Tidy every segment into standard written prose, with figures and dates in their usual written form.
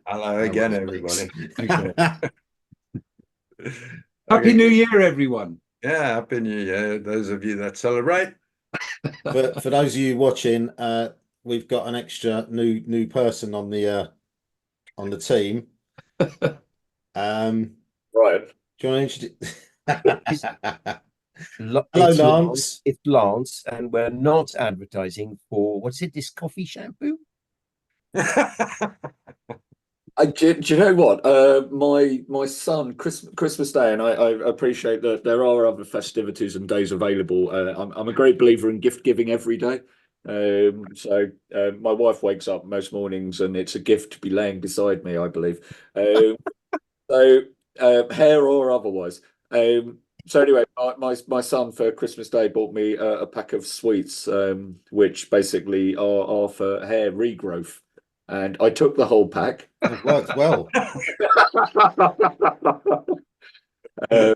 Hello That again, was everybody. okay. Happy Okay. New Year, everyone. Yeah, Happy New Year. Those of you that celebrate. For those of you watching, we've got an extra new person on the team. Right. Do you want to introduce? It's, Hello, it's Lance. Lance. It's Lance, and we're not advertising for what's it? This coffee shampoo? Do you know what? My son, Christmas Day, and I appreciate that there are other festivities and days available. I'm a great believer in gift giving every day. My wife wakes up most mornings, and it's a gift to be laying beside me, I believe. Um, so hair or otherwise. So anyway, my son for Christmas Day bought me a pack of sweets, which basically are for hair regrowth, and I took the whole pack. It worked well. Uh,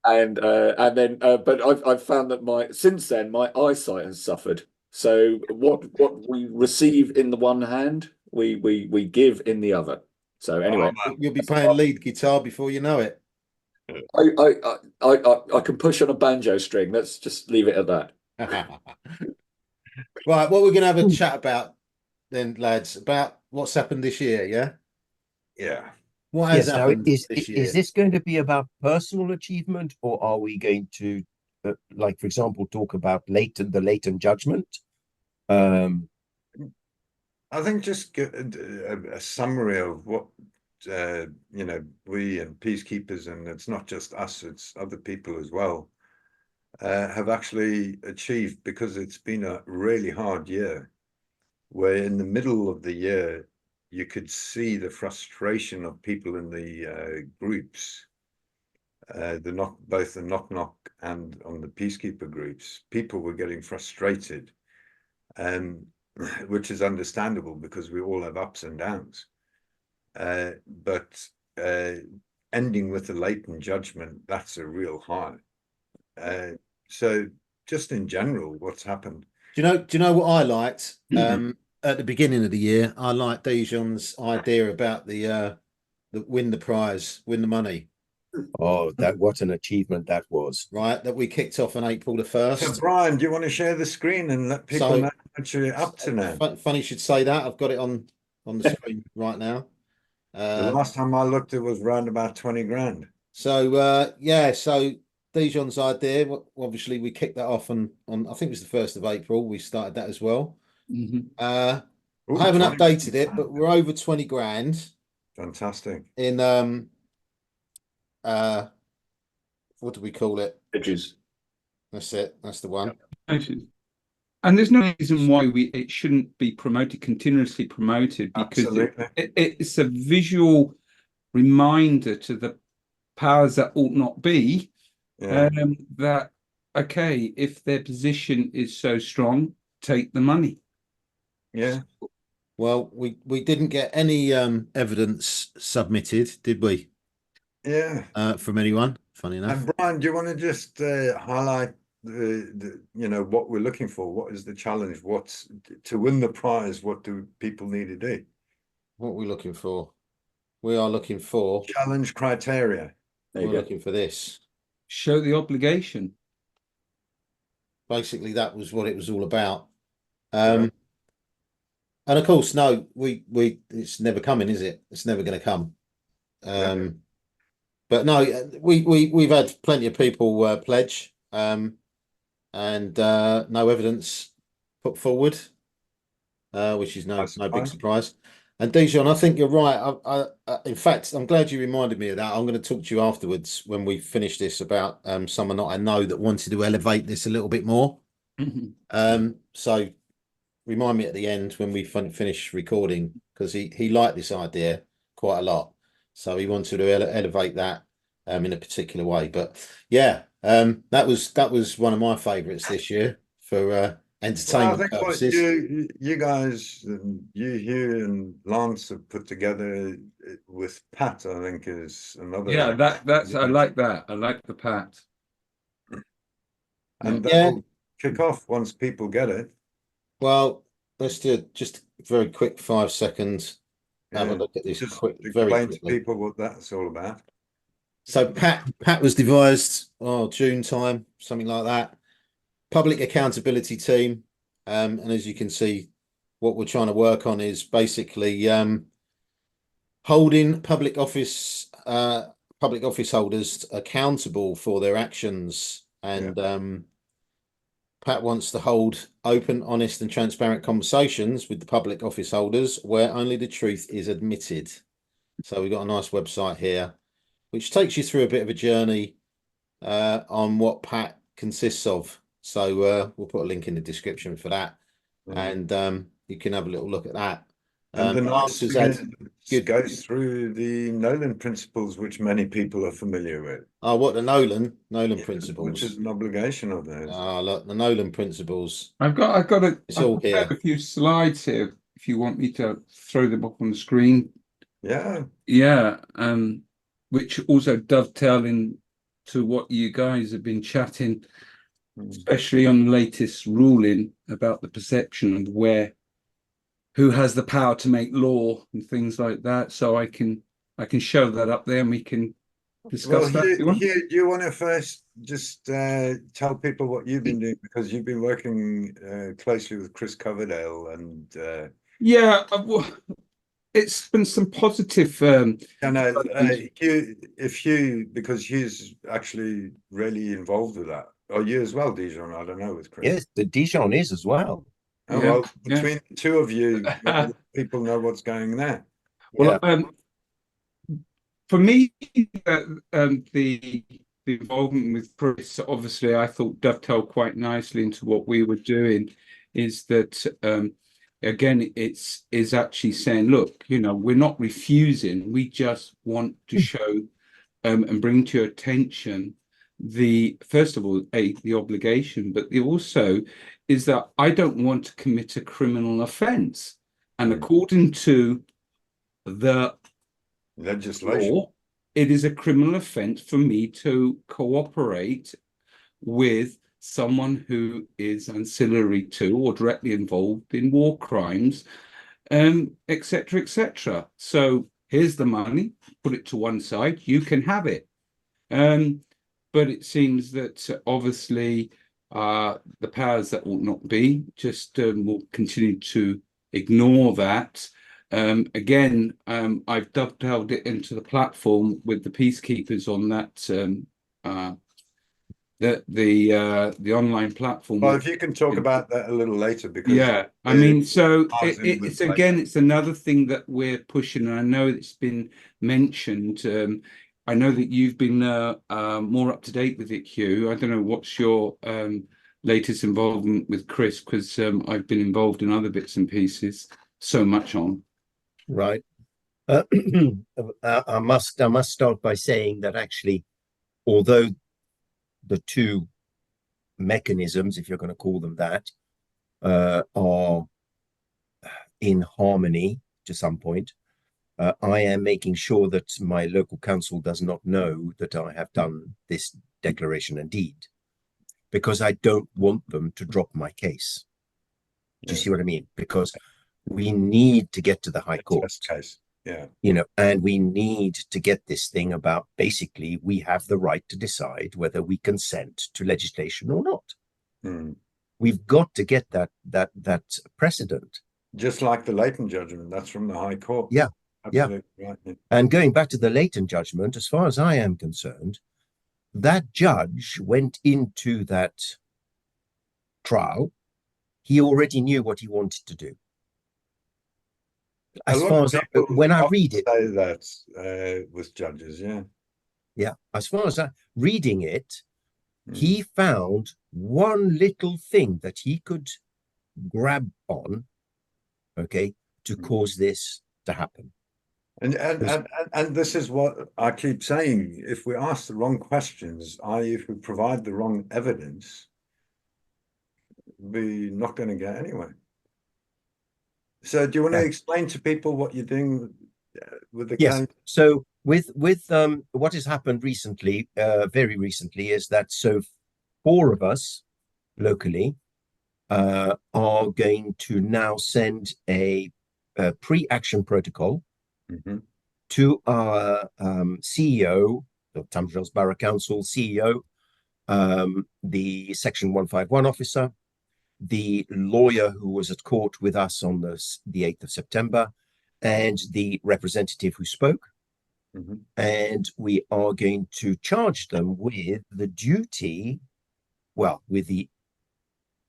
and then but I've found that my since then my eyesight has suffered. So what we receive in the one hand, we give in the other. So anyway, You'll be playing lead guitar before you know it. I can push on a banjo string. Let's just leave it at that. Right, what we're going to have a chat about then, lads, about what's happened this year, yeah? Yeah. What has Yes. Now, happened this is year? this going to be about personal achievement, or are we going to, like, for example, talk about the latent judgment? I think just a summary of what we and peacekeepers, and it's not just us, it's other people as well, have actually achieved, because it's been a really hard year, where in the middle of the year you could see the frustration of people in the groups, both the knock knock and on the peacekeeper groups. People were getting frustrated, and which is understandable because we all have ups and downs. But ending with the latent judgment, that's a real high. So just in general, what's happened? Do you know what I liked? At the beginning of the year, I liked Dijon's idea about the win the prize, win the money. Oh, what an achievement that was. Right, that we kicked off on April the So 1st. Brian, do you want to share the screen and let people know what you're up to now? Funny you should say that. I've got it on the screen right now. The last time I looked, it was around about 20 grand. So Dijon's idea, obviously we kicked that off on I think it was the 1st of April. We started that as well. I haven't updated it, but we're over 20 grand. Fantastic. In what do we call it? Edges. That's it. That's the one. And there's no reason why it shouldn't be continuously promoted, because it's a visual reminder to the powers that ought not be, that, okay, if their position is so strong, take the money. Yeah. Well, we didn't get any evidence submitted, did we? Yeah. From anyone, funny enough. And Brian, do you want to just highlight the what we're looking for? What is the challenge? What's to win the prize? What do people need to do? What are we looking for? We are looking for challenge criteria. We're looking for this. Show the obligation. Basically, that was what it was all about. And of course, no, it's never coming, is it? It's never going to come. But no, we've had plenty of people pledge, and no evidence put forward, which is no big surprise. And Dijon, I think you're right. In fact, I'm glad you reminded me of that. I'm going to talk to you afterwards when we finish this about someone that I know that wanted to elevate this a little bit more. So remind me at the end when we finish recording, because he liked this idea quite a lot. So he wanted to elevate that in a particular way. But yeah, that was one of my favourites this year for entertainment purposes. You guys, you here and Lance have put together with Pat, I think, is another. Yeah, that's I like that. I like the Pat. And that'll kick off once people get it. Well, let's do just a very quick 5 seconds. have a Yeah. look at this Just very explain to quickly. people what that's all about. So Pat was devised, June time, something like that. Public accountability team. And as you can see, what we're trying to work on is basically holding public office holders accountable for their actions. And Pat wants to hold open, honest, and transparent conversations with the public office holders where only the truth is admitted. So we've got a nice website here, which takes you through a bit of a journey on what Pat consists of. So we'll put a link in the description for that, and you can have a little look at that. And the nice answers thing is it goes through the Nolan principles, which many people are familiar with. Oh, what the Nolan principles? Which is an obligation of theirs. Look, the Nolan principles. I've got It's all here. a few slides here if you want me to throw them up on the screen. Yeah. Yeah, which also dovetail into what you guys have been chatting, especially on the latest ruling about the perception of who has the power to make law and things like that. So I can show that up there and we can discuss that. Do you want to first just tell people what you've been doing, because you've been working closely with Chris Coverdale and it's been some positive because he's actually really involved with that. Or you as well, Dijon? I don't know with Chris. Yes, the Dijon is as well. Oh, well, between the two of you, people know what's going there. Well, for me, the involvement with Chris, obviously, I thought dovetailed quite nicely into what we were doing. Is that again? Is actually saying, look, we're not refusing. We just want to show and bring to your attention first of all, the obligation, but also is that I don't want to commit a criminal offence. And according to the legislation law, it is a criminal offence for me to cooperate with someone who is ancillary to or directly involved in war crimes, etc., etc. So here's the money, put it to one side, you can have it. But it seems that obviously the powers that ought not be just will continue to ignore that. Again, I've dovetailed it into the platform with the PeaceKeepers on that the online platform. Well, if you can talk about that a little later, because I mean, so it's again, it's another thing that we're pushing, and I know it's been mentioned. I know that you've been more up to date with it, Hugh. I don't know what's your latest involvement with Chris, because I've been involved in other bits and pieces. So much on. Right. I must start by saying that actually, although the two mechanisms, if you're going to call them that, are in harmony to some point, I am making sure that my local council does not know that I have done this declaration and deed, because I don't want them to drop my case. Do you see what I mean? Because we need to get to the High Court. Case. Yeah. And we need to get this thing about basically we have the right to decide whether we consent to legislation or not. We've got to get that precedent. Just like the Leighton judgment, that's from the High Court. Yeah. Absolutely. Right. And going back to the Leighton judgment, as far as I am concerned, that judge went into that trial. He already knew what he wanted to do. As far as when I read it, say that with judges, yeah. As far as reading it, he found one little thing that he could grab on, to cause this to happen. And this is what I keep saying: if we ask the wrong questions, i.e., if we provide the wrong evidence, we're not going to get anywhere. So do you want to explain to people what you're doing with the Yes. So with what has happened recently, very recently, is that 4 of us locally are going to now send a pre-action protocol to our CEO, the Tunbridge Wells Borough Council CEO, the Section 151 officer, the lawyer who was at court with us on the 8th of September, and the representative who spoke. And we are going to charge them with the duty, well, with the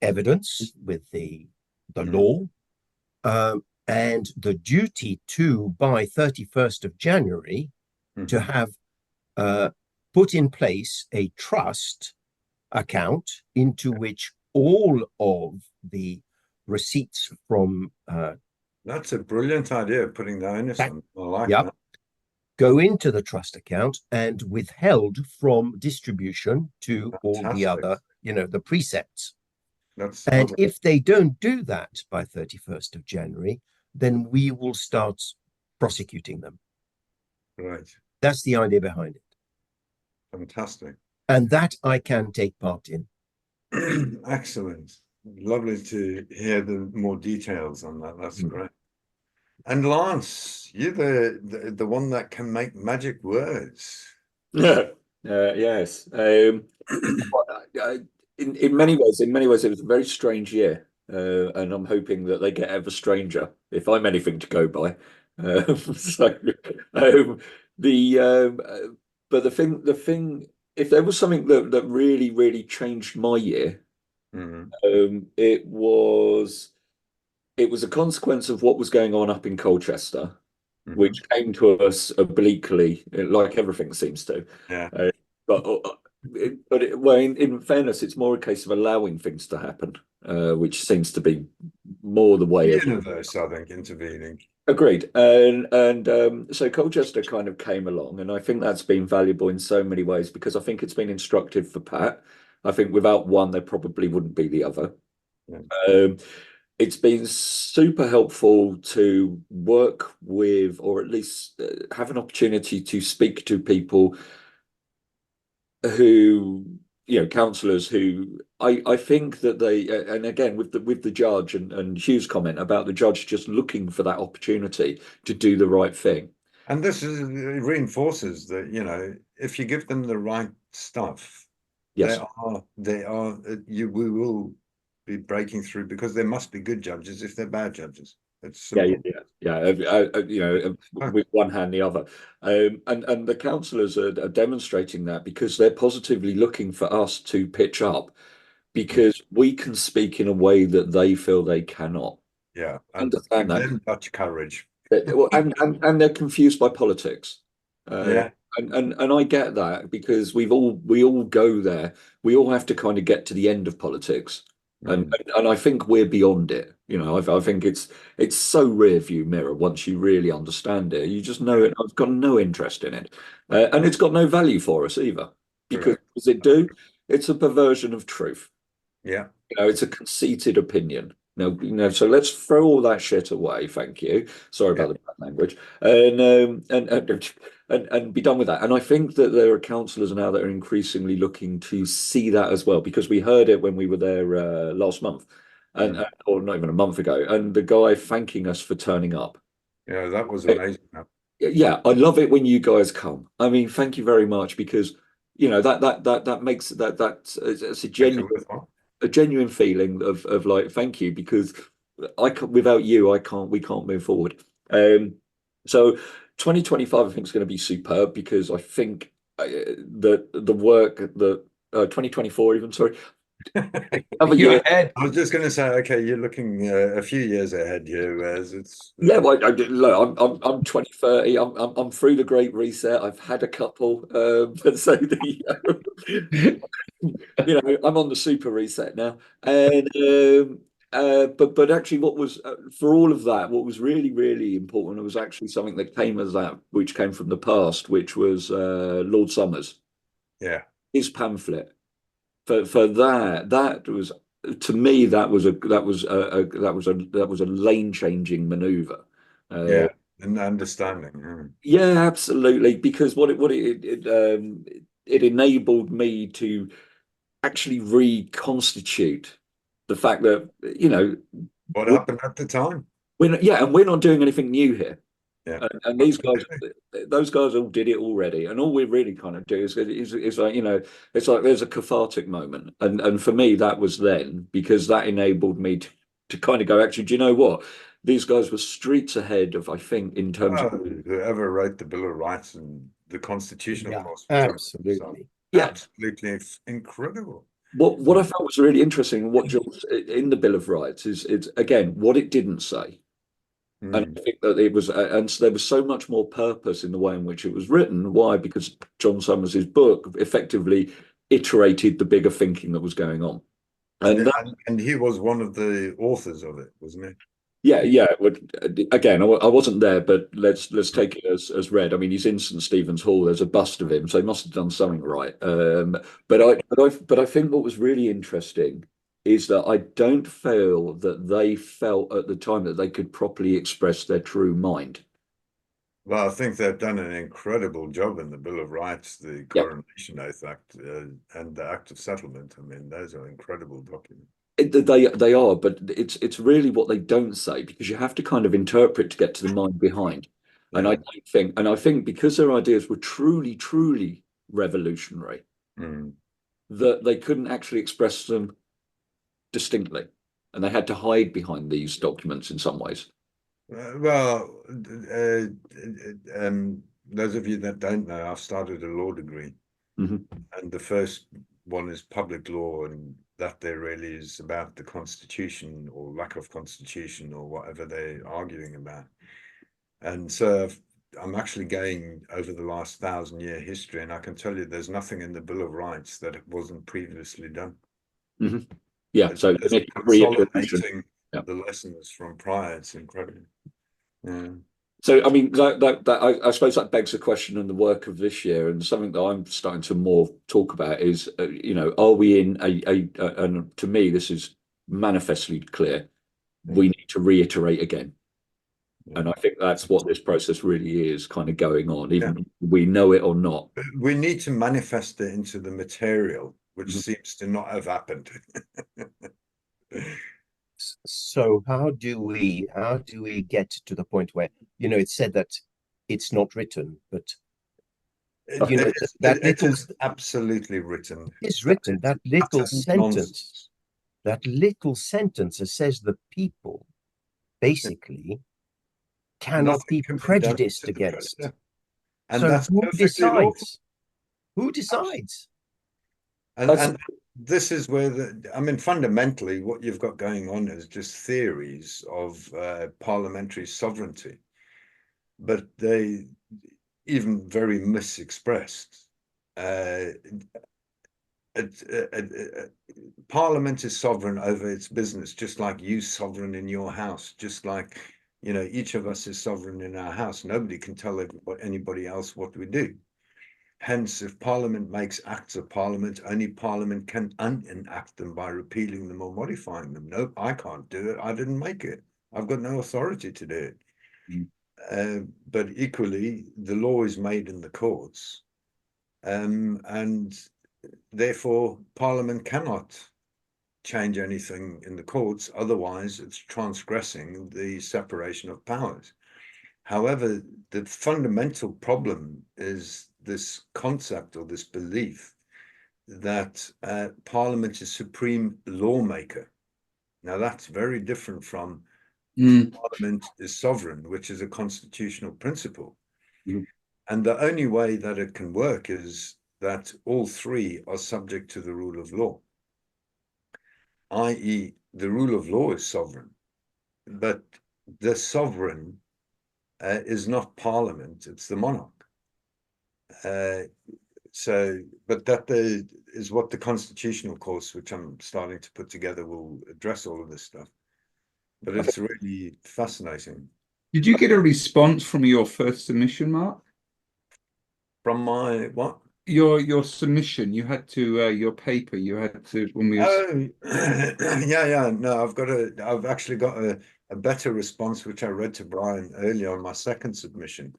evidence, with the law, and the duty to, by 31st of January, to have put in place a trust account into which all of the receipts from that's a brilliant idea, putting the onus on. I like that. Go into the trust account and withheld from distribution to all the other, the precepts. And if they don't do that by 31st of January, then we will start prosecuting them. Right. That's the idea behind it. Fantastic. And that I can take part in. Excellent. Lovely to hear the more details on that. That's great. And Lance, you're the one that can make magic words. Yes. In many ways, it was a very strange year, and I'm hoping that they get ever stranger if I'm anything to go by. But the thing, if there was something that really changed my year, it was a consequence of what was going on up in Colchester, which came to us obliquely, like everything seems to. Yeah. In fairness, it's more a case of allowing things to happen, which seems to be more the way. The universe, I think, intervening. Agreed. And so Colchester kind of came along, and I think that's been valuable in so many ways, because I think it's been instructive for Pat. I think without one, there probably wouldn't be the other. Yeah. It's been super helpful to work with, or at least have an opportunity to speak to people who, councillors who I think that they, and again, with the judge and Hugh's comment about the judge just looking for that opportunity to do the right thing. And this reinforces that, if you give them the right stuff, yes, we will be breaking through, because there must be good judges if they're bad judges. It's simple. With one hand, the other, and the councillors are demonstrating that, because they're positively looking for us to pitch up, because we can speak in a way that they feel they cannot. Yeah, understand that. Such courage. And they're confused by politics. Yeah. And I get that, because we all go there. We all have to kind of get to the end of politics. And I think we're beyond it. I think it's so rear view mirror once you really understand it. You just know it. I've got no interest in it, and it's got no value for us either, because it's a perversion of truth. Yeah, it's a conceited opinion. So let's throw all that shit away. Thank you. Sorry about the bad language, and be done with that. And I think that there are councillors now that are increasingly looking to see that as well, because we heard it when we were there last month, or not even a month ago, and the guy thanking us for turning up. Yeah, that was amazing. Yeah, I love it when you guys come. I mean, thank you very much, because that makes it's a genuine feeling of like, thank you, because without you, we can't move forward. So 2025 I think is going to be superb, because I think that the work that 2024 even, sorry. You're ahead. I was just going to say, okay, you're looking a few years ahead here, whereas it's well, look, I'm 2030. I'm through the Great Reset. I've had a couple, but so I'm on the super reset now, and but actually, what was for all of that, what was really important, was actually something that came as that, which came from the past, which was Lord Somers, his pamphlet. For that was, to me, that was a lane changing maneuver. And understanding. Yeah, absolutely, because what it enabled me to actually reconstitute the fact that what happened at the time. And we're not doing anything new here. Yeah. And these guys, those guys all did it already, and all we really kind of do is like, you know, it's like there's a cathartic moment, and for me that was then, because that enabled me to kind of go, actually, do you know what? These guys were streets ahead of, I think, in terms of whoever wrote the Bill of Rights and the constitutional Yeah, clause, absolutely. yeah, absolutely incredible. What I felt was really interesting, what John's in the Bill of Rights is again what it didn't say. And I think that it was, and so there was so much more purpose in the way in which it was written. Why? Because John Summers's book effectively iterated the bigger thinking that was going on. And he was one of the authors of it, wasn't he? Yeah. Again, I wasn't there, but let's take it as read. I mean, he's in St. Stephen's Hall. There's a bust of him, so he must have done something right. But I think what was really interesting is that I don't feel that they felt at the time that they could properly express their true mind. Well, I think they've done an incredible job in the Bill of Rights, the Coronation Oath Act, and the Act of Settlement. I mean, those are incredible documents. They are, but it's really what they don't say, because you have to kind of interpret to get to the mind behind. And I think because their ideas were truly revolutionary, that they couldn't actually express them distinctly, and they had to hide behind these documents in some ways. Well, those of you that don't know, I've started a law degree, and the first one is public law, and that there really is about the Constitution or lack of Constitution or whatever they're arguing about. And so I'm actually going over the last 1,000-year history, and I can tell you there's nothing in the Bill of Rights that wasn't previously done. Yeah, so consolidating the lessons from prior, it's incredible. Yeah. So, I mean, I suppose that begs the question in the work of this year, and something that I'm starting to more talk about is, you know, are we in and to me, this is manifestly clear, we need to reiterate again. And I think that's what this process really is kind of going on, even we know it or not. We need to manifest it into the material, which seems to not have happened. So how do we get to the point where, you know, it's said that it's not written, but you know, it is absolutely written. It's written, that little sentence that says the people basically cannot be prejudiced against. And so that's who decides? lawful. Who decides? And this is where I mean, fundamentally, what you've got going on is just theories of parliamentary sovereignty, but they even very misexpressed. Parliament is sovereign over its business, just like you sovereign in your house, just like, you know, each of us is sovereign in our house. Nobody can tell anybody else what we do. Hence, if Parliament makes acts of Parliament, only Parliament can unenact them by repealing them or modifying them. No, I can't do it. I didn't make it. I've got no authority to do it. But equally, the law is made in the courts, and therefore Parliament cannot change anything in the courts. Otherwise, it's transgressing the separation of powers. However, the fundamental problem is this concept or this belief that Parliament is supreme lawmaker. Now, that's very different from Parliament is sovereign, which is a constitutional principle. And the only way that it can work is that all three are subject to the rule of law, i.e., the rule of law is sovereign, but the sovereign is not Parliament, it's the monarch. But that is what the constitutional course, which I'm starting to put together, will address all of this stuff. But it's really fascinating. Did you get a response from your first submission, Mark? From my what? Your submission. You had to your paper. You had to when we. Yeah. No, I've actually got a better response, which I read to Brian earlier on my second submission.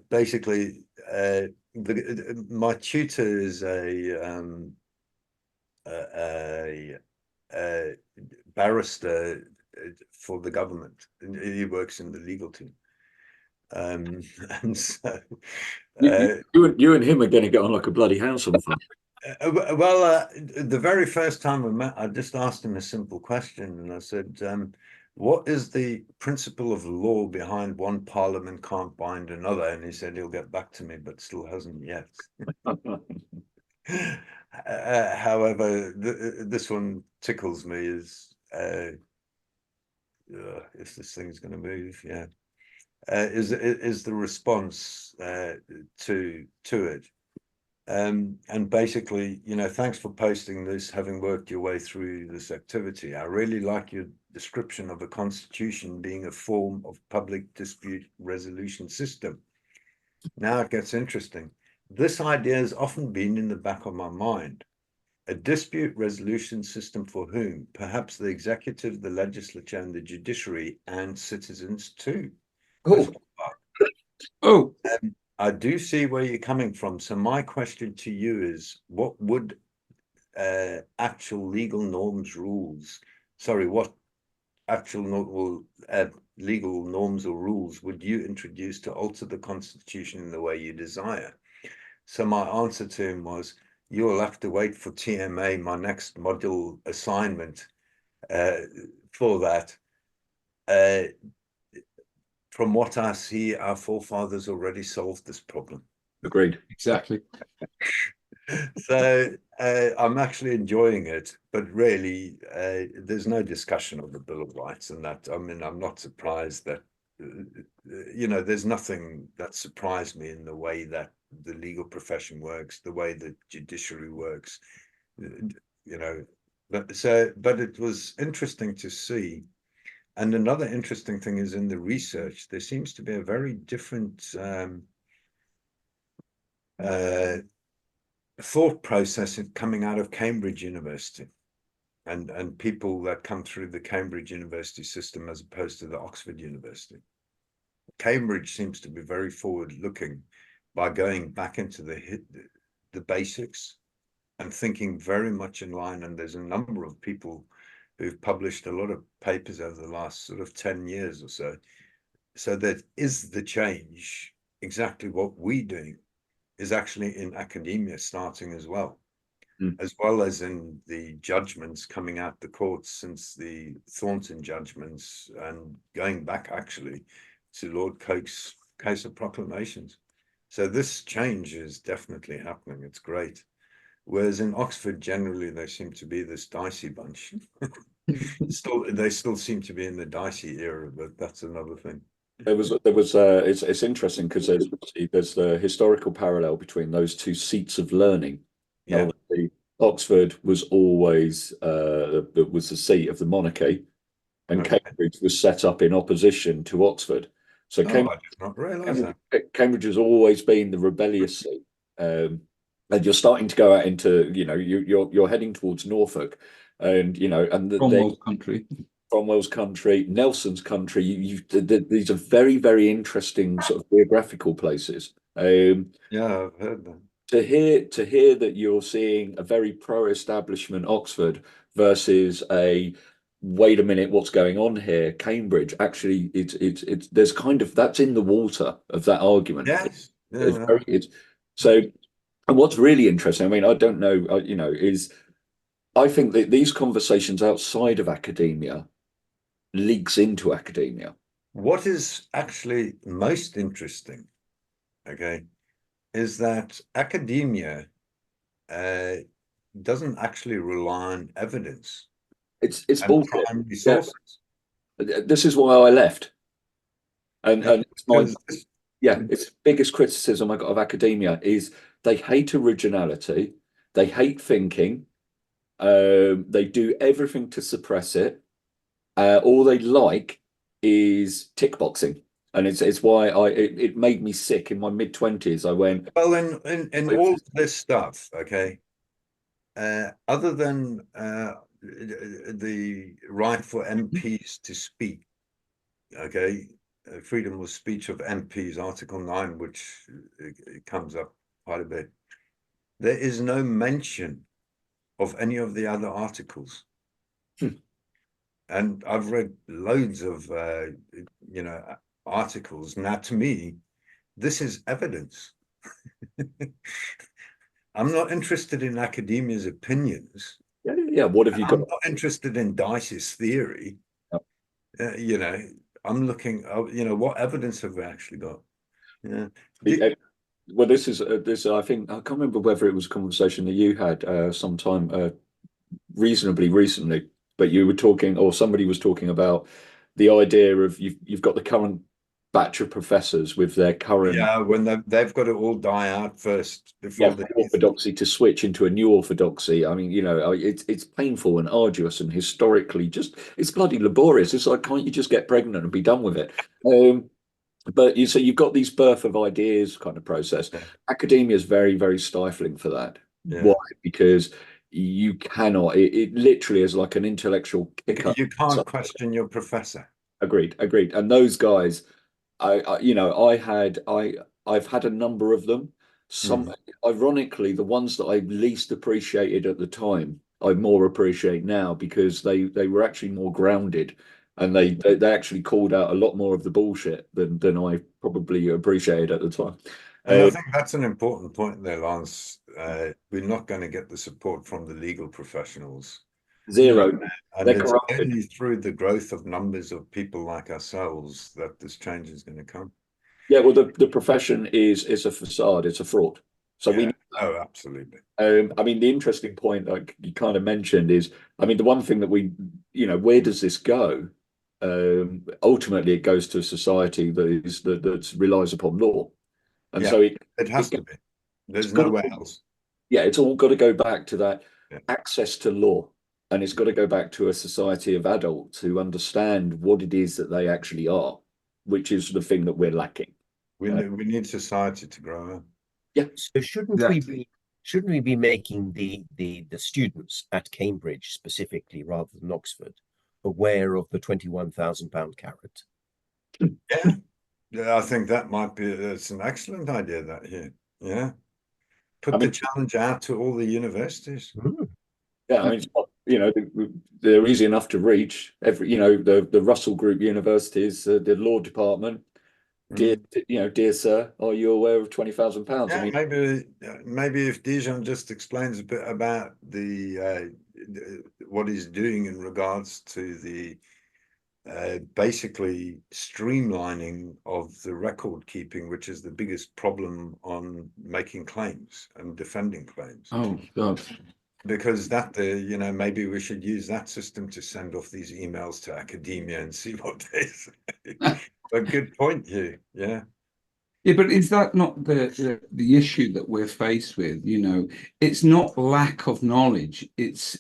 Basically, my tutor is a barrister for the government. He works in the legal team. And so you and him are going to get on like a bloody house on fire. Well, the very first time we met, I just asked him a simple question, and I said, what is the principle of law behind one parliament can't bind another? And he said he'll get back to me, but still hasn't yet. However, this one tickles me, is if this thing's going to move, yeah, is the response to it. And basically, you know, thanks for posting this, having worked your way through this activity. I really like your description of a constitution being a form of public dispute resolution system. Now it gets interesting. This idea has often been in the back of my mind. A dispute resolution system for whom? Perhaps the executive, the legislature, and the judiciary, and citizens too. Oh, I do see where you're coming from. So my question to you is, what would actual legal norms, rules, sorry, what actual legal norms or rules would you introduce to alter the constitution in the way you desire? So my answer to him was, you'll have to wait for TMA, my next module assignment for that. From what I see, our forefathers already solved this problem. Agreed. exactly. So I'm actually enjoying it, but really there's no discussion of the Bill of Rights and that. I mean, I'm not surprised that, you know, there's nothing that surprised me in the way that the legal profession works, the way the judiciary works, you know. But it was interesting to see. And another interesting thing is in the research, there seems to be a very different thought process coming out of Cambridge University and people that come through the Cambridge University system as opposed to the Oxford University. Cambridge seems to be very forward looking by going back into the basics and thinking very much in line. And there's a number of people who've published a lot of papers over the last sort of 10 years or so. So that is the change. Exactly what we're doing is actually in academia starting as well, as well as in the judgments coming out the courts since the Thornton judgments and going back actually to Lord Coke's case of proclamations. So this change is definitely happening. It's great. Whereas in Oxford, generally, they seem to be this dicey bunch. They still seem to be in the dicey era, but that's another thing. It's interesting because there's the historical parallel between those two seats of learning. Yeah. Now, Oxford was always was the seat of the monarchy, and Cambridge was set up in opposition to Oxford. So I did not realise that. Cambridge has always been the rebellious seat. And you're starting to go out into, you know, you're heading towards Norfolk, and you know, and Cromwell's country, Nelson's country. These are very, very interesting sort of geographical places. Yeah, I've heard them. To hear that you're seeing a very pro-establishment Oxford versus a wait a minute, what's going on here? Cambridge, actually, it's there's kind of that's in the water of that argument. Yes. So. And what's really interesting, I mean, I don't know, you know, is I think that these conversations outside of academia leaks into academia. What is actually most interesting, okay, is that academia doesn't actually rely on evidence. It's bullshit. Primary sources. Yeah. This is why I left. And it's biggest criticism I got of academia is they hate originality, they hate thinking, they do everything to suppress it. All they like is tick boxing, and it's why it made me sick in my mid-20s. I went, well, in all this stuff, okay, other than the right for MPs to speak, okay, freedom of speech of MPs, Article 9, which it comes up quite a bit. There is no mention of any of the other articles. and I've read loads of articles. Now, to me, this is evidence. I'm not interested in academia's opinions. Yeah. What have you got? I'm not interested in Dice's theory. I'm looking. What evidence have we actually got? Yeah. Well, this is this. I think I can't remember whether it was a conversation that you had sometime reasonably recently, but you were talking, or somebody was talking about the idea of you've got the current batch of professors with their current when they've got to all die out first before the orthodoxy to switch into a new orthodoxy. I mean, it's painful and arduous and historically it's bloody laborious. It's like, can't you just get pregnant and be done with it? But so you've got these birth of ideas kind of process. Yeah. Academia is very, very stifling for that. Yeah. Why? Because you cannot. It literally is like an intellectual kicker. You can't question your professor. Agreed. And those guys, I've had a number of them. Some, ironically, the ones that I least appreciated at the time, I more appreciate now because they were actually more grounded. And they actually called out a lot more of the bullshit than I probably appreciated at the time. And I think that's an important point there, Lance. We're not going to get the support from the legal professionals. Zero. And it's only through the growth of numbers of people like ourselves that this change is going to come. Yeah, well, the profession is a facade. It's a fraud. So absolutely. I mean, the interesting point, like you kind of mentioned, is, I mean, the one thing that where does this go? Ultimately, it goes to a society that relies upon law, and so it has to be. There's nowhere else. Yeah, it's all got to go back to that access to law, and it's got to go back to a society of adults who understand what it is that they actually are, which is the thing that we're lacking. We need society to grow up. Yeah. So shouldn't we be making the students at Cambridge specifically, rather than Oxford, aware of the £21,000 carrot? Yeah, I think that might be. It's an excellent idea. That here, put the challenge out to all the universities. Yeah, I mean, they're easy enough to reach. The Russell Group universities, the law department. Dear sir, are you aware of £20,000? Yeah, I mean, maybe if Dijon just explains a bit about what he's doing in regards to the basically streamlining of the record keeping, which is the biggest problem on making claims and defending claims. Oh God. Because that, maybe we should use that system to send off these emails to academia and see what they say. A good point here. Yeah. Yeah, but is that not the issue that we're faced with? It's not lack of knowledge. It's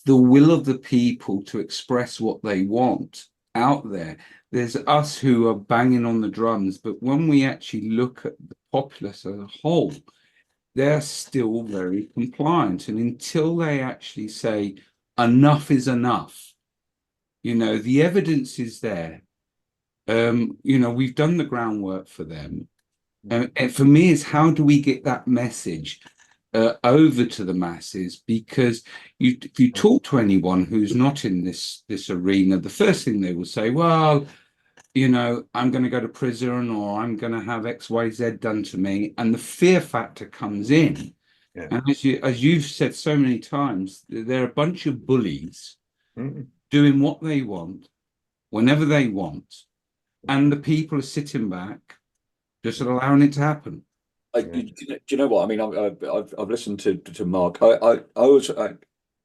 the will of the people to express what they want out there. There's us who are banging on the drums, but when we actually look at the populace as a whole, they're still very compliant. And until they actually say enough is enough, the evidence is there. We've done the groundwork for them. And for me, is how do we get that message over to the masses? Because if you talk to anyone who's not in this arena, the first thing they will say, well, I'm going to go to prison, or I'm going to have XYZ done to me, and the fear factor comes in. Yeah. And as you've said so many times, they're a bunch of bullies doing what they want, whenever they want, and the people are sitting back, just allowing it to happen. Do you know what I mean? I've listened to Mark. I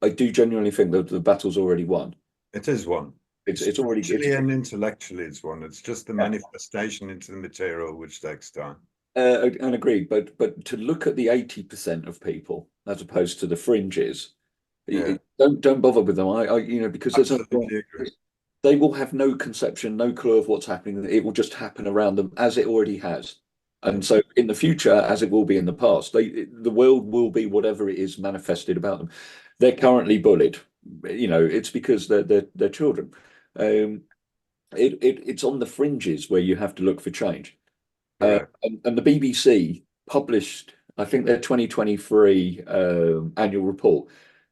do genuinely think that the battle's already won. It is won. It's already and intellectually it's one. It's just the manifestation into the material which takes time. And agreed, but to look at the 80% of people as opposed to the fringes, don't bother with them. Because they will have no conception, no clue of what's happening. It will just happen around them as it already has. And so in the future, as it will be in the past, the world will be whatever it is manifested about them. They're currently bullied. It's because they're children. It's on the fringes where you have to look for change. And the BBC published, I think, their 2023 annual report.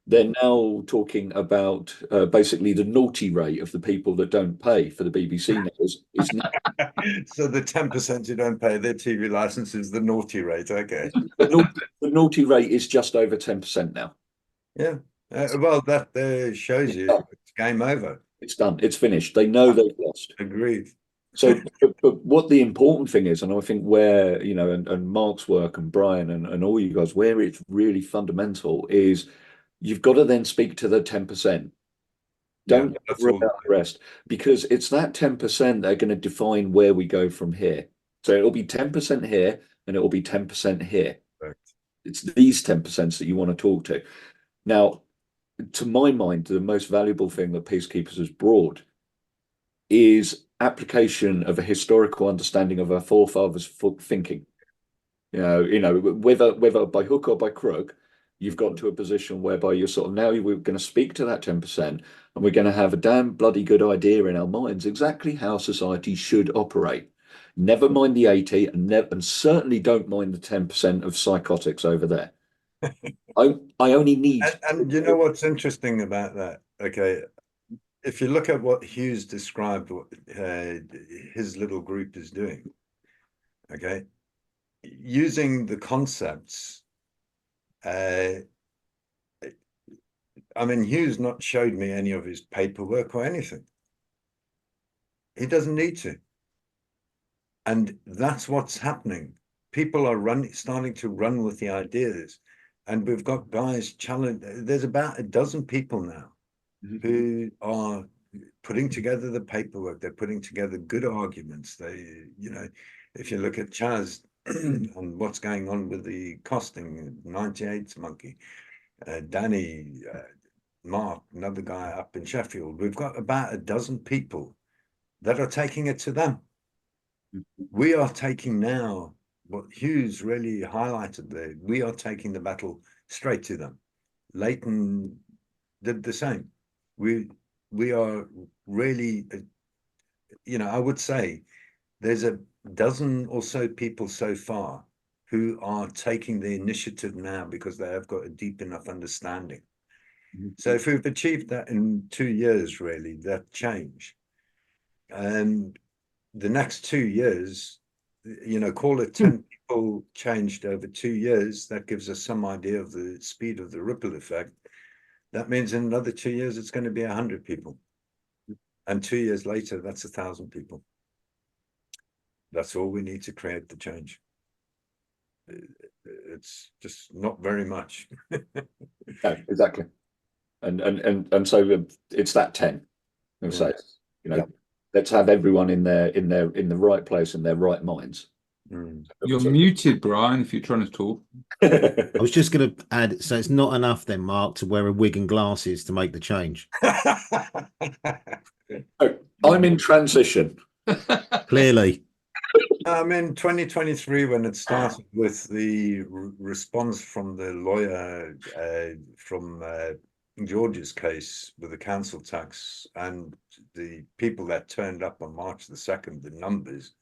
they're now talking about basically the naughty rate of the people that don't pay for the BBC now is now, So the 10% who don't pay their TV license is the naughty rate. Okay. the naughty rate is just over 10% now. Yeah. Well, that shows you it's game over. It's done. It's finished. They know they've lost. Agreed. So, but what the important thing is, and I think where, you know, and Mark's work and Brian and all you guys, where it's really fundamental is you've got to then speak to the 10%. Don't worry about the rest, because it's that 10% that are going to define where we go from here. So it'll be 10% here and it will be 10% here. Right. It's these 10% that you want to talk to. Now, to my mind, the most valuable thing that Peacekeepers has brought is application of a historical understanding of our forefathers' thinking. You know, whether by hook or by crook, you've got to a position whereby you're sort of now we're going to speak to that 10%, and we're going to have a damn bloody good idea in our minds exactly how society should operate. Never mind the 80, and certainly don't mind the 10% of psychotics over there. I only need. And you know what's interesting about that? Okay, if you look at what Hughes described, what his little group is doing, okay, using the concepts. I mean, Hughes not showed me any of his paperwork or anything. He doesn't need to. And that's what's happening. People are starting to run with the ideas. And we've got guys challenge. There's about a dozen people now who are putting together the paperwork. They're putting together good arguments. They, you know, if you look at Chaz and what's going on with the costing, 98's monkey, Danny, Mark, another guy up in Sheffield. We've got about a dozen people that are taking it to them. We are taking now what Hughes really highlighted there. We are taking the battle straight to them. Leighton did the same. We are really, you know, I would say there's a dozen or so people so far who are taking the initiative now because they have got a deep enough understanding. So if we've achieved that in 2 years, really, that change, and the next 2 years, you know, call it 10 people changed over 2 years, that gives us some idea of the speed of the ripple effect. That means in another 2 years, it's going to be 100 people. And 2 years later, that's 1,000 people. That's all we need to create the change. It's just not very much. Yeah, exactly. And so it's that 10. And so, you know, let's have everyone in the right place in their right minds. You're muted, Brian, if you're trying to talk. I was just going to add, so it's not enough then, Mark, to wear a wig and glasses to make the change. I'm in transition. Clearly. I'm in 2023 when it started with the response from the lawyer from George's case with the council tax and the people that turned up on March the 2nd, the numbers,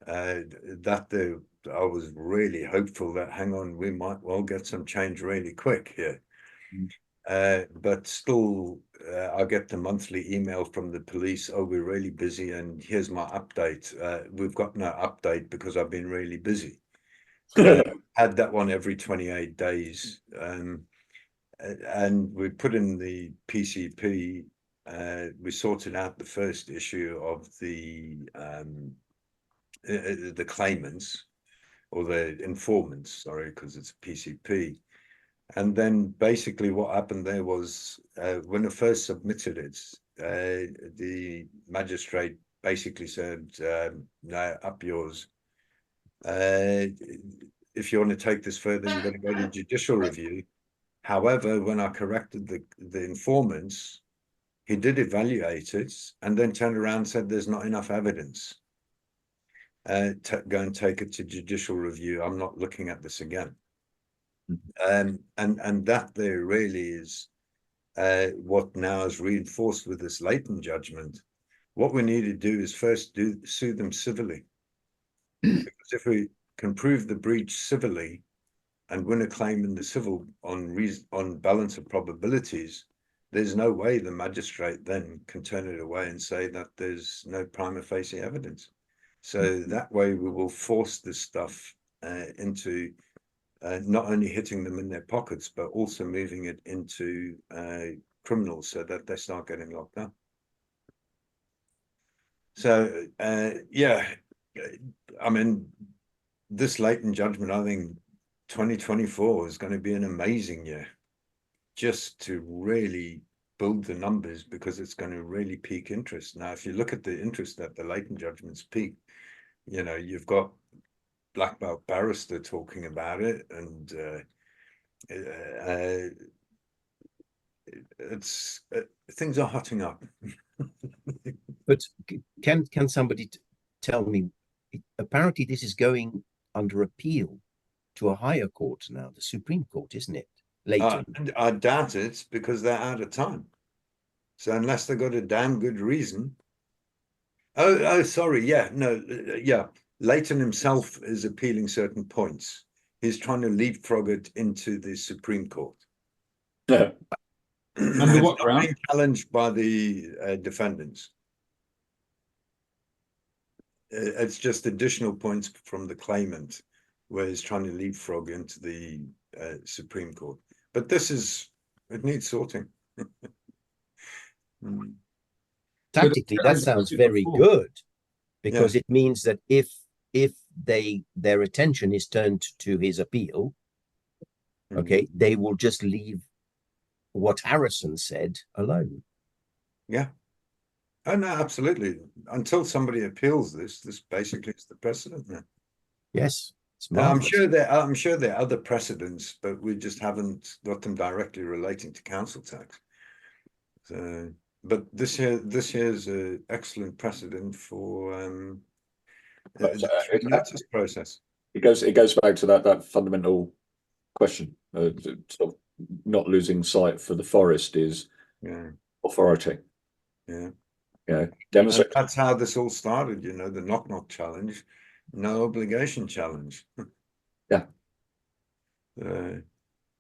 I was really hopeful that, hang on, we might well get some change really quick here. But still, I get the monthly email from the police, oh, we're really busy and here's my update. We've got no update because I've been really busy. Had that one every 28 days. And we put in the PCP, we sorted out the first issue of the claimants, or the informants, sorry, because it's a PCP. And then basically what happened there was when I first submitted it, the magistrate basically said, no, up yours. If you want to take this further, you've got to go to judicial review. However, when I corrected the informants, he did evaluate it and then turned around and said, there's not enough evidence. Go and take it to judicial review. I'm not looking at this again. And that there really is what now is reinforced with this Leighton judgment. What we need to do is first sue them civilly. Because if we can prove the breach civilly, and win a claim in the civil on balance of probabilities, there's no way the magistrate then can turn it away and say that there's no prima facie evidence. So that way we will force this stuff into not only hitting them in their pockets, but also moving it into criminals so that they start getting locked up. So, yeah, I mean, this latent judgment, I think 2024 is going to be an amazing year just to really build the numbers, because it's going to really pique interest. Now, if you look at the interest that the latent judgments peak, you know, you've got black belt barrister talking about it, and things are hotting up. But can somebody tell me? Apparently, this is going under appeal to a higher court now, the Supreme Court, isn't it? Later, I doubt it, because they're out of time. So unless they've got a damn good reason. Oh, sorry. Yeah, no, yeah. Leighton himself is appealing certain points. He's trying to leapfrog it into the Supreme Court. Yeah. Under what It's not ground? being challenged by the defendants. It's just additional points from the claimant, where he's trying to leapfrog into the Supreme Court. But it needs sorting. tactically, that sounds very good, because it means that if their attention is turned to his appeal, okay, they will just leave what Harrison said alone. Yeah. Oh no, absolutely. Until somebody appeals this basically is the precedent now. Yes, it's I'm marvelous. sure there are other precedents, but we just haven't got them directly relating to council tax. So, but this year's an excellent precedent for the process. It goes back to that fundamental question, sort of not losing sight for the forest is authority. Yeah. Demonstrate. That's how this all started, you know, the knock challenge, no obligation challenge. Yeah.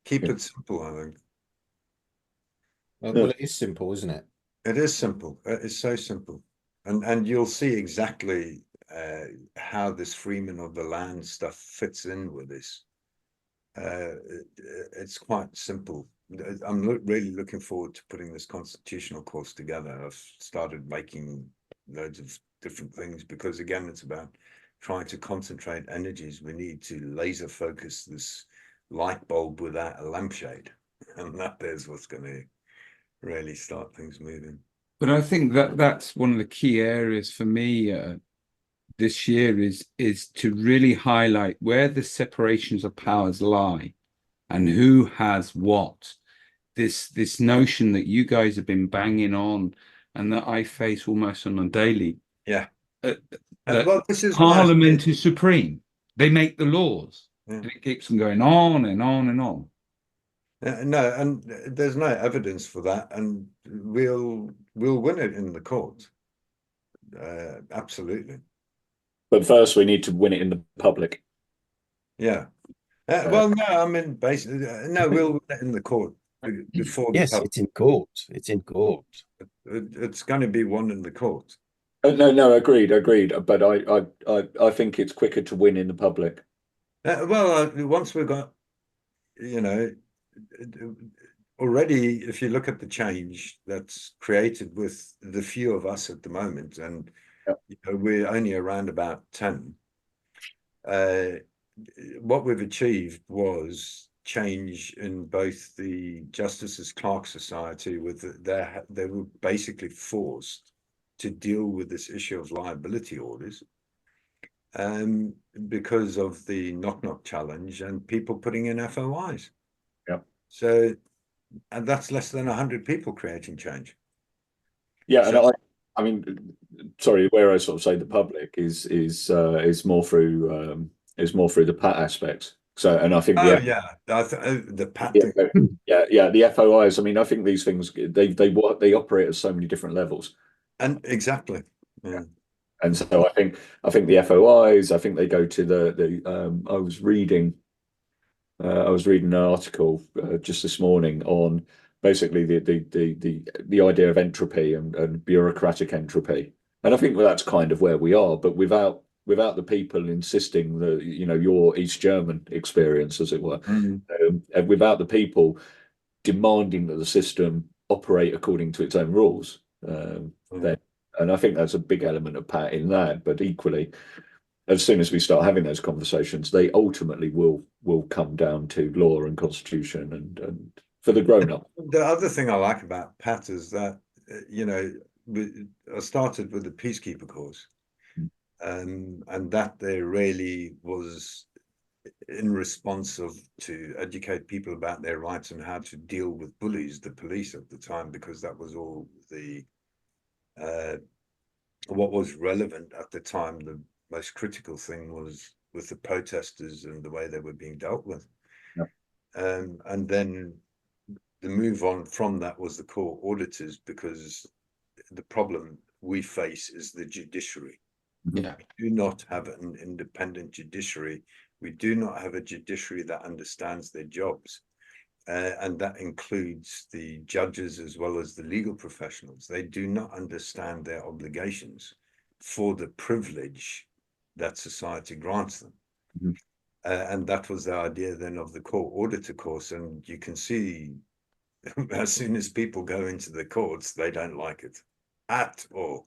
Keep it simple, I think. Well, it is simple, isn't it? It is simple. It's so simple. And you'll see exactly how this freeman of the land stuff fits in with this. It's quite simple. I'm really looking forward to putting this constitutional course together. I've started making loads of different things, because again, it's about trying to concentrate energies. We need to laser focus this light bulb without a lampshade, and there's what's going to really start things moving. But I think that's one of the key areas for me this year is to really highlight where the separations of powers lie and who has what. This notion that you guys have been banging on and that I face almost on a daily. Yeah. Well, this is Parliament is supreme. They make the laws. And it keeps them going on and on and on. No, and there's no evidence for that, and we'll win it in the court. Absolutely. But first, we need to win it in the public. Yeah. Well, no, I mean, basically, no, we'll win it in the court before. Yes, it's in court. It's in court. It's going to be won in the court. No, agreed. But I think it's quicker to win in the public. Well, once we've got, you know, already, if you look at the change that's created with the few of us at the moment, and you know, we're only around about 10, what we've achieved was change in both the Justices Clerk Society. They were basically forced to deal with this issue of liability orders because of the knock challenge and people putting in FOIs. So, and that's less than 100 people creating change. Yeah, so, and I mean, sorry, where I sort of say the public is more through the PAT aspect. So, and I think the PAT thing. The FOIs. I mean, I think these things they operate at so many different levels. And exactly. Yeah. And so I think the FOIs. I think they go to the I was reading I was reading an article just this morning on basically the idea of entropy and bureaucratic entropy, and I think that's kind of where we are. But without the people insisting that, you know, your East German experience, as it were, and without the people demanding that the system operate according to its own rules, then, and I think that's a big element of Pat in that. But equally, as soon as we start having those conversations, they ultimately will come down to law and constitution and for the grown up. The other thing I like about Pat is that, you know, I started with the Peacekeeper course, and that there really was in response to educate people about their rights and how to deal with bullies, the police at the time, because that was all the what was relevant at the time. The most critical thing was with the protesters and the way they were being dealt with. And then the move on from that was the court auditors, because the problem we face is the judiciary. We do not have an independent judiciary. We do not have a judiciary that understands their jobs. And that includes the judges as well as the legal professionals. They do not understand their obligations for the privilege that society grants them. And that was the idea then of the court auditor course. And you can see as soon as people go into the courts, they don't like it at all.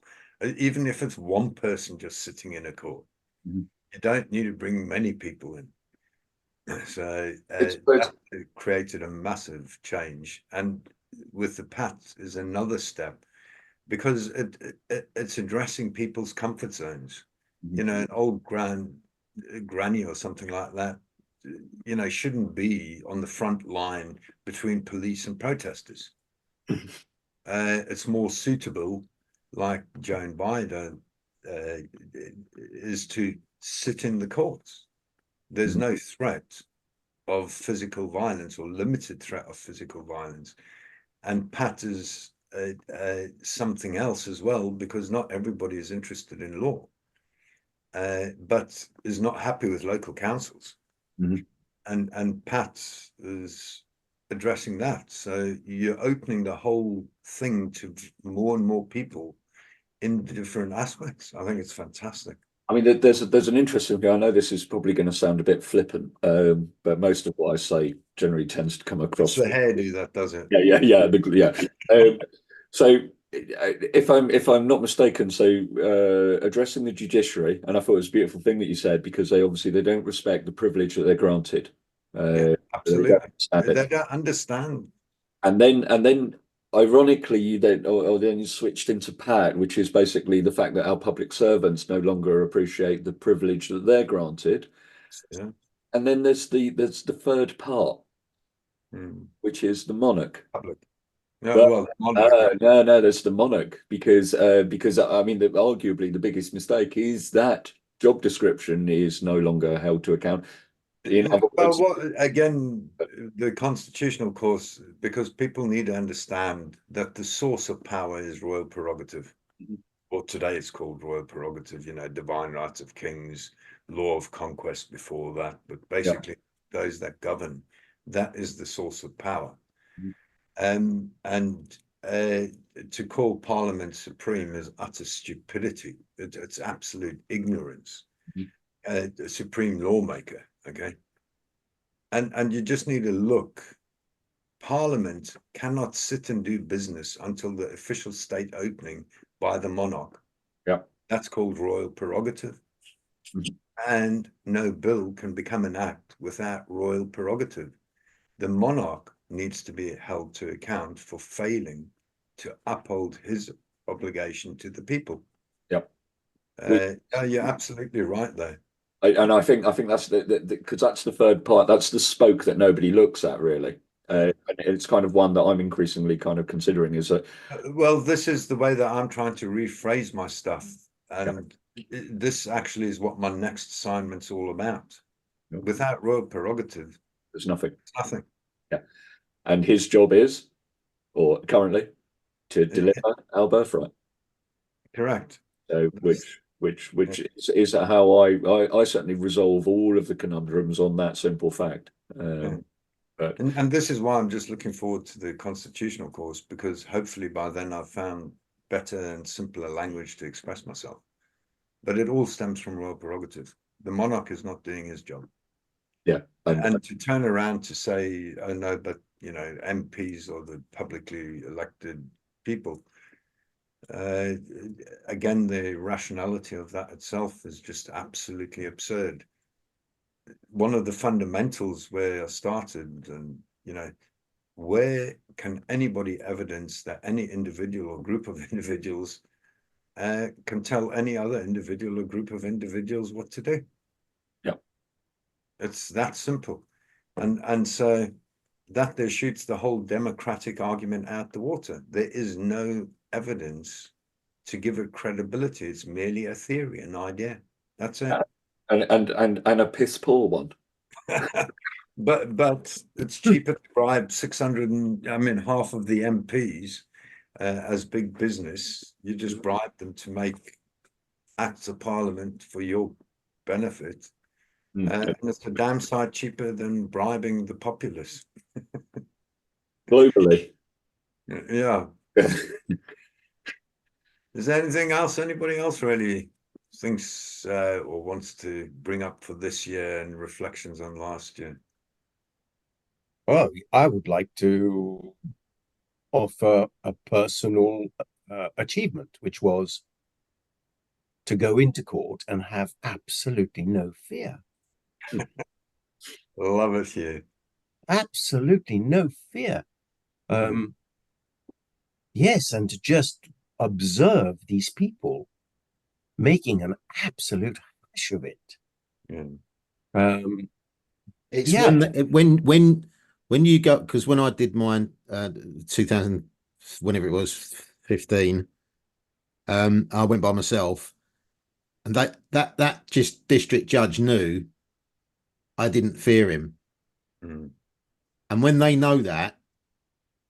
Even if it's one person just sitting in a court, you don't need to bring many people in. So that created a massive change. And with the PAT is another step, because it's addressing people's comfort zones. You know, an old granny or something like that, you know, shouldn't be on the front line between police and protesters. It's more suitable, like Joan Biden is, to sit in the courts. There's no threat of physical violence or limited threat of physical violence. And Pat is something else as well, because not everybody is interested in law, but is not happy with local councils. And Pat is addressing that. So you're opening the whole thing to more and more people in different aspects. I think it's fantastic. I mean, there's an interesting. I know this is probably going to sound a bit flippant, but most of what I say generally tends to come across. It's the hairdo that does it. Yeah. So if I'm not mistaken, so addressing the judiciary, and I thought it was a beautiful thing that you said, because they don't respect the privilege that they're granted. Absolutely, they don't understand. And then ironically, you then you switched into Pat, which is basically the fact that our public servants no longer appreciate the privilege that they're granted. And then there's the third part, which is the monarch. Public. No, There's the monarch, because I mean, arguably the biggest mistake is that job description is no longer held to account. Again, the constitutional course, because people need to understand that the source of power is royal prerogative. Or today it's called royal prerogative, you know, divine rights of kings, law of conquest before that, but basically those that govern, that is the source of power. And to call Parliament supreme is utter stupidity. It's absolute ignorance. The supreme lawmaker, okay? And you just need to look. Parliament cannot sit and do business until the official state opening by the monarch. That's called royal prerogative. And no bill can become an act without royal prerogative. The monarch needs to be held to account for failing to uphold his obligation to the people. You're absolutely right there. And I think that's because that's the third part. That's the spoke that nobody looks at, really. And it's kind of one that I'm increasingly kind of considering is a. Well, this is the way that I'm trying to rephrase my stuff, and this actually is what my next assignment's all about. Without royal prerogative, there's nothing. Nothing. And his job is, or currently, to deliver our birthright. Correct. So, which which is how I certainly resolve all of the conundrums on that simple fact. But and this is why I'm just looking forward to the constitutional course, because hopefully by then I've found better and simpler language to express myself. But it all stems from royal prerogative. The monarch is not doing his job. yeah, And to turn around to say, oh no, but you know, MPs or the publicly elected people, again, the rationality of that itself is just absolutely absurd. One of the fundamentals where I started, and you know, where can anybody evidence that any individual or group of individuals can tell any other individual or group of individuals what to do? Yeah, it's that simple. And so that there shoots the whole democratic argument out the water. There is no evidence to give it credibility. It's merely a theory, an idea. That's it. And a piss poor one. But it's cheaper to bribe 600 and I mean half of the MPs as big business. You just bribe them to make acts of parliament for your benefit. And it's a damn sight cheaper than bribing the populace. Globally. Yeah. Is there anything else anybody else really thinks or wants to bring up for this year and reflections on last year? Well, I would like to offer a personal achievement, which was to go into court and have absolutely no fear. Love it here. Absolutely no fear. Yes, and to just observe these people making an absolute hash of it. Yeah. It's when you go, because when I did mine 2000, whenever it was 15, I went by myself, and that just district judge knew I didn't fear him. And when they know that,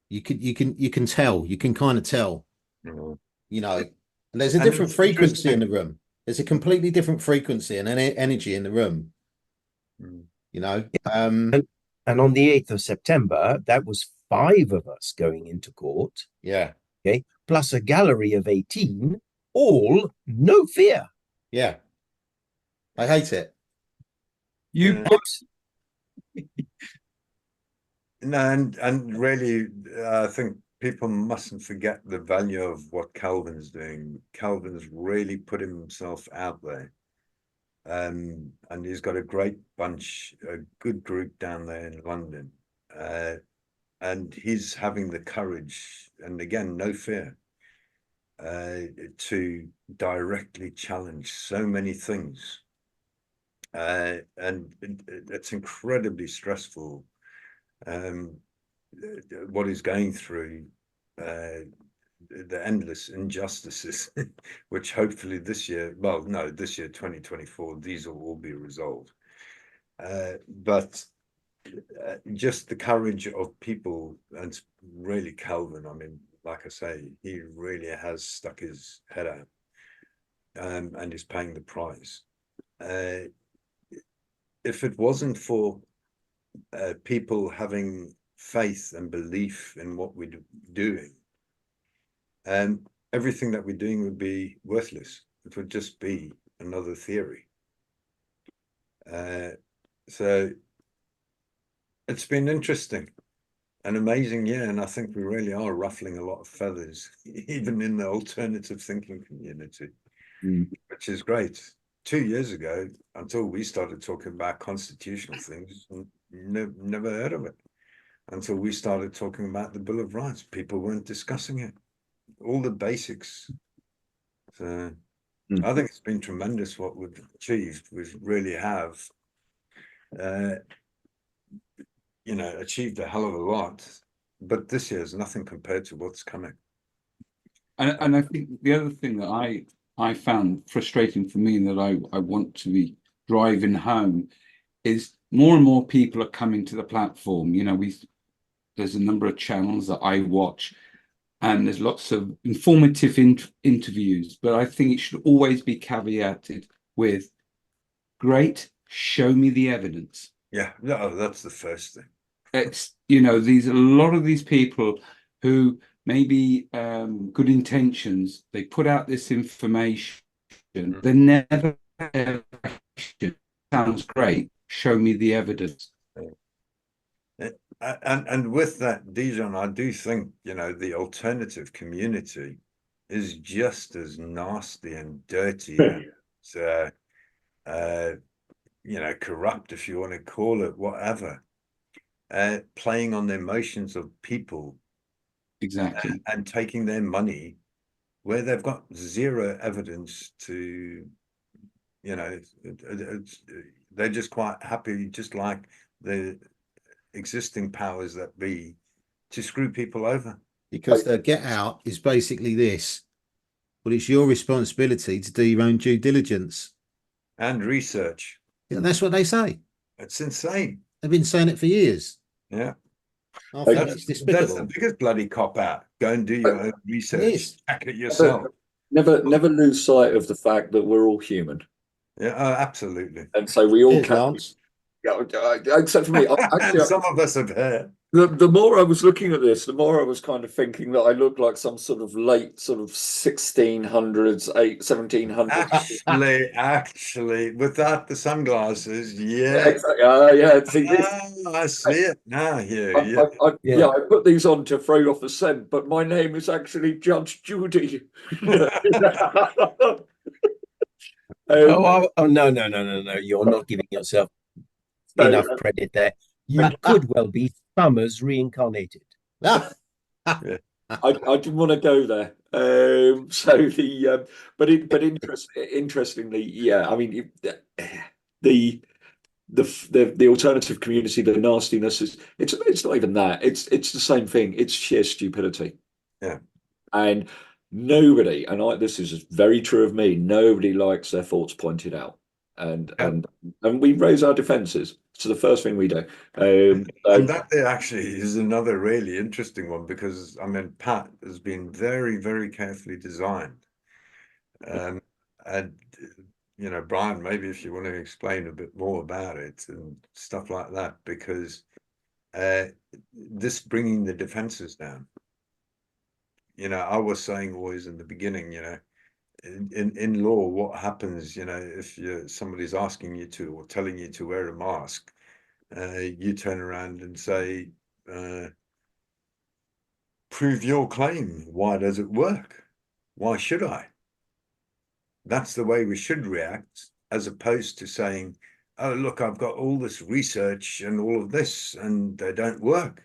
you can tell, you can kind of tell, you know, and there's a different frequency in the room. There's a completely different frequency and energy in the room. You know, and on the 8th of September, that was 5 of us going into court. Yeah. Okay. Plus a gallery of 18, all no fear. Yeah. I hate it. You No, and really, I think people mustn't forget the value of what Calvin's doing. Calvin's really put himself out there. And he's got a great bunch, a good group down there in London. And he's having the courage, and again, no fear, to directly challenge so many things. And it's incredibly stressful. What he's going through, the endless injustices, which hopefully this year, well, no, this year, 2024, these will all be resolved. But just the courage of people, and really Calvin, I mean, like I say, he really has stuck his head out and is paying the price. If it wasn't for people having faith and belief in what we're doing, everything that we're doing would be worthless. It would just be another theory. So it's been interesting, an amazing year, and I think we really are ruffling a lot of feathers, even in the alternative thinking community, which is great. 2 years ago, until we started talking about constitutional things, never heard of it. Until we started talking about the Bill of Rights, people weren't discussing it. All the basics. So I think it's been tremendous what we've achieved. We really have, you know, achieved a hell of a lot. But this year is nothing compared to what's coming. and I think the other thing that I found frustrating for me, and that I want to be driving home, is more and more people are coming to the platform. You know, there's a number of channels that I watch, and there's lots of informative interviews, but I think it should always be caveated with, great, show me the evidence. Yeah, no, that's the first thing. It's, you know, a lot of these people who maybe good intentions, they put out this information, they never ever question, sounds great, show me the evidence. And with that, Dijon, I do think, you know, the alternative community is just as nasty and dirty and you know, corrupt, if you want to call it, whatever, playing on the emotions of people. Exactly. And taking their money where they've got zero evidence to, you know, they're just quite happy, just like the existing powers that be, to screw people over. Because the get out is basically this. Well, it's your responsibility to do your own due diligence. And research. Yeah, that's what they say. It's insane. They've been saying it for years. Yeah. I think it's That's despicable. the biggest bloody cop out. Go and do your own research. Check it yourself. Never lose sight of the fact that we're all human. Yeah, absolutely. And so we all can. Yeah, except for me. Actually, some of us have hair. The more I was looking at this, the more I was kind of thinking that I looked like some sort of late sort of 1600s, 1700s. Actually, without the sunglasses, yeah. Exactly. I see it now here. I put these on to throw off the scent, but my name is actually Judge Judy. No, you're not giving yourself enough credit there. You could well be Summers reincarnated. I didn't want to go there. Interestingly, yeah. I mean, the alternative community, the nastiness is it's not even that. It's the same thing. It's sheer stupidity. Yeah. And nobody, this is very true of me. Nobody likes their faults pointed out, and we raise our defences. So the first thing we do, and that there actually is another really interesting one, because I mean, Pat has been very, very carefully designed, and you know, Brian, maybe if you want to explain a bit more about it and stuff like that, because this bringing the defences down. You know, I was saying always in the beginning, you know, in law, what happens, you know, if somebody's asking you to or telling you to wear a mask, you turn around and say, prove your claim. Why does it work? Why should I? That's the way we should react, as opposed to saying, oh, look, I've got all this research and all of this, and they don't work.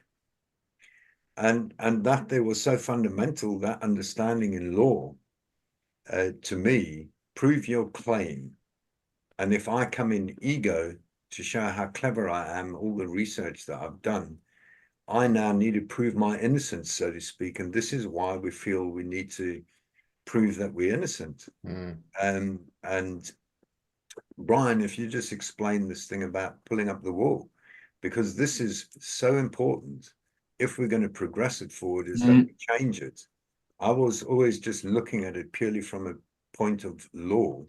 And that there was so fundamental, that understanding in law, to me, prove your claim. And if I come in ego to show how clever I am, all the research that I've done, I now need to prove my innocence, so to speak. And this is why we feel we need to prove that we're innocent. And Brian, if you just explain this thing about pulling up the wall, because this is so important. If we're going to progress it forward, is that we change it. I was always just looking at it purely from a point of law.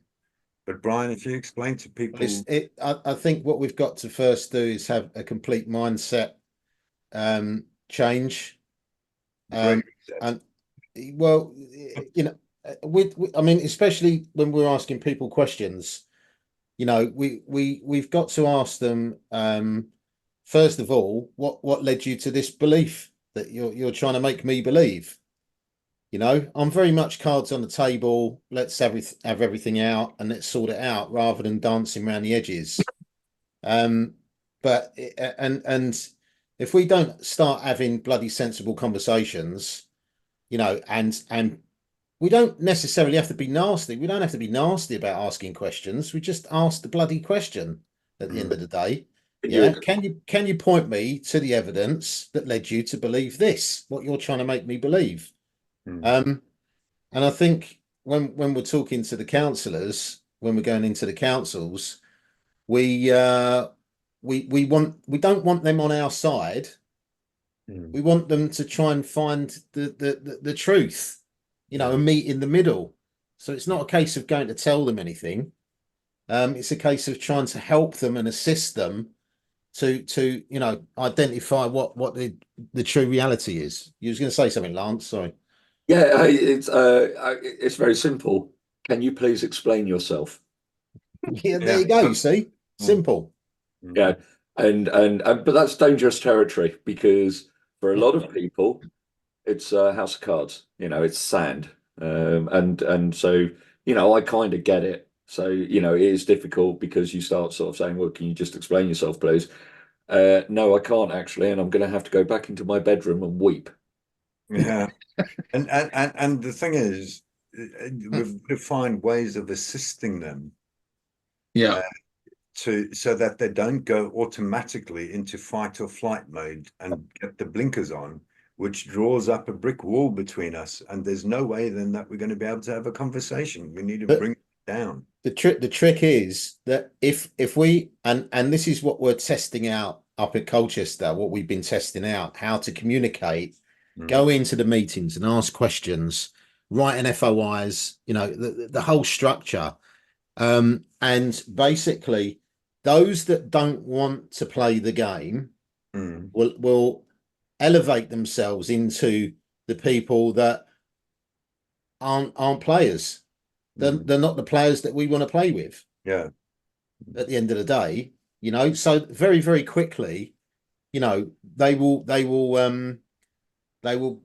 But Brian, if you explain to people, I think what we've got to first do is have a complete mindset change. And well, you know, I mean, especially when we're asking people questions, you know, we've got to ask them. First of all, what led you to this belief that you're trying to make me believe? You know, I'm very much cards on the table. Let's have everything out and let's sort it out, rather than dancing around the edges. But if we don't start having bloody sensible conversations, you know, and we don't necessarily have to be nasty. We don't have to be nasty about asking questions. We just ask the bloody question at the end of the day. Yeah. Can you point me to the evidence that led you to believe this, what you're trying to make me believe? And I think when we're talking to the councillors, when we're going into the councils, we don't want them on our side We want them to try and find the truth, you know, and meet in the middle. So it's not a case of going to tell them anything. It's a case of trying to help them and assist them to you know, identify what the true reality is. You was going to say something, Lance? Sorry. Yeah, it's very simple. Can you please explain yourself? Yeah, there you go. You see, simple. Yeah, and but that's dangerous territory, because for a lot of people, it's a house of cards. You know, it's sand, and so, you know, I kind of get it. So, you know, it is difficult because you start sort of saying, well, can you just explain yourself, please? No, I can't actually, and I'm going to have to go back into my bedroom and weep. Yeah, and the thing is, we've got to find ways of assisting them. Yeah. So that they don't go automatically into fight or flight mode and get the blinkers on, which draws up a brick wall between us. And there's no way then that we're going to be able to have a conversation. We need to bring it down. The trick is that if we and this is what we're testing out up at Colchester, what we've been testing out, how to communicate, go into the meetings and ask questions, write an FOIs, you know, the whole structure. And basically those that don't want to play the game will elevate themselves into the people that aren't players. They're not the players that we want to play with. Yeah. At the end of the day, you know, so very, very quickly, you know, they will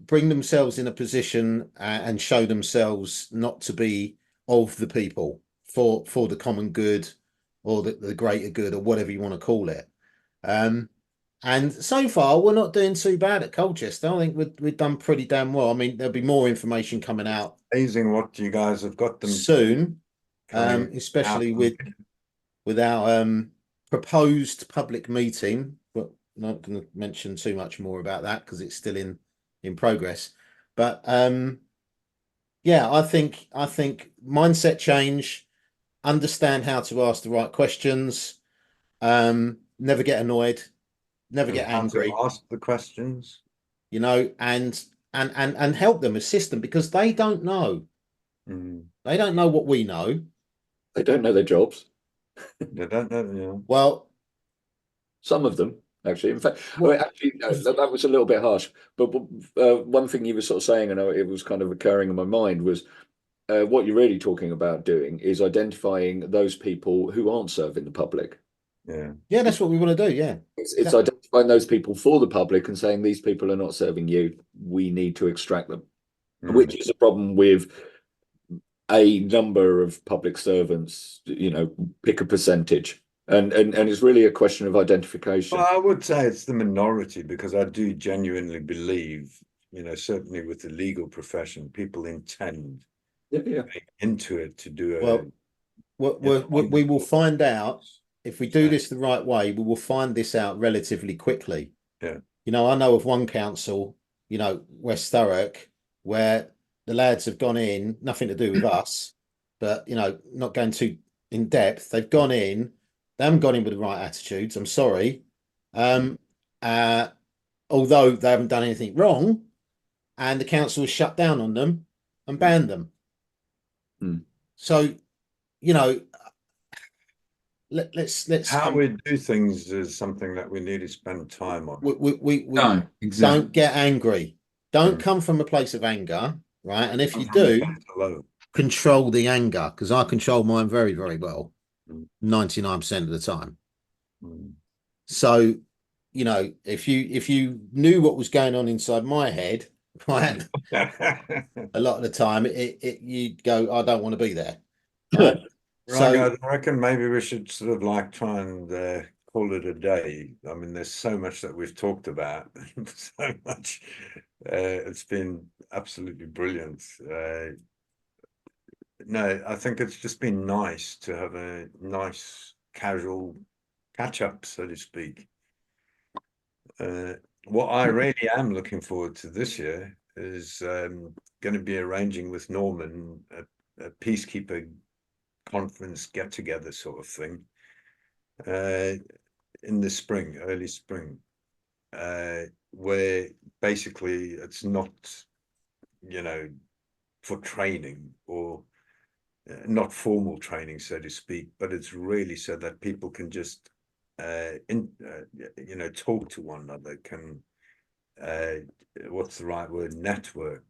bring themselves in a position and show themselves not to be of the people for the common good or the greater good or whatever you want to call it. And so far, we're not doing too bad at Colchester. I think we've done pretty damn well. I mean, there'll be more information coming out. Amazing what you guys have got them soon, especially with our proposed public meeting. But not going to mention too much more about that because it's still in progress. But yeah, I think mindset change, understand how to ask the right questions, never get annoyed, never get angry. Ask the questions, you know, and help them, assist them, because they don't know. They don't know what we know. They don't know their jobs. They don't know. You know. Well, some of them actually. In fact, no, that was a little bit harsh. But one thing you were sort of saying, and it was kind of occurring in my mind, was what you're really talking about doing is identifying those people who aren't serving the public. Yeah, that's what we want to do. Yeah, it's identifying those people for the public and saying these people are not serving you. We need to extract them, which is a problem with a number of public servants. You know, pick a percentage, and it's really a question of identification. Well, I would say it's the minority, because I do genuinely believe, you know, certainly with the legal profession, people intend into it to do we will find out. If we do this the right way, we will find this out relatively quickly. Yeah. You know, I know of one council, you know, West Thurrock, where the lads have gone in, nothing to do with us, but, you know, not going too in depth. They've gone in, they haven't gone in with the right attitudes. I'm sorry. Although they haven't done anything wrong, and the council has shut down on them and banned them. So, you know, let's how we do things is something that we need to spend time on. We don't get angry. Don't come from a place of anger, right? And if you do, control the anger, because I control mine very, very well, 99% of the time. So, you know, if you knew what was going on inside my head, right, a lot of the time you'd go, I don't want to be there. Right? Right, I reckon maybe we should sort of like try and call it a day. I mean, there's so much that we've talked about, so much. It's been absolutely brilliant. No, I think it's just been nice to have a nice casual catch up, so to speak. What I really am looking forward to this year is going to be arranging with Norman a peacekeeper conference get together sort of thing in the spring, early spring, where basically it's not, for training or not formal training, so to speak, but it's really so that people can just, talk to one another, can, what's the right word, network.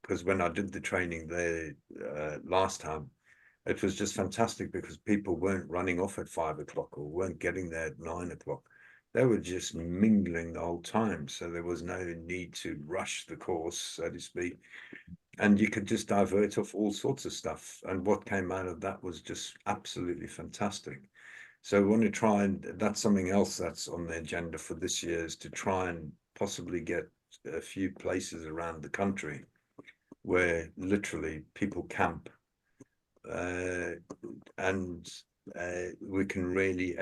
Because when I did the training there last time, it was just fantastic because people weren't running off at 5 o'clock or weren't getting there at 9 o'clock. They were just mingling the whole time. So there was no need to rush the course, so to speak. And you could just divert off all sorts of stuff. And what came out of that was just absolutely fantastic. So we want to try, and that's something else that's on the agenda for this year, is to try and possibly get a few places around the country where literally people camp, and we can really,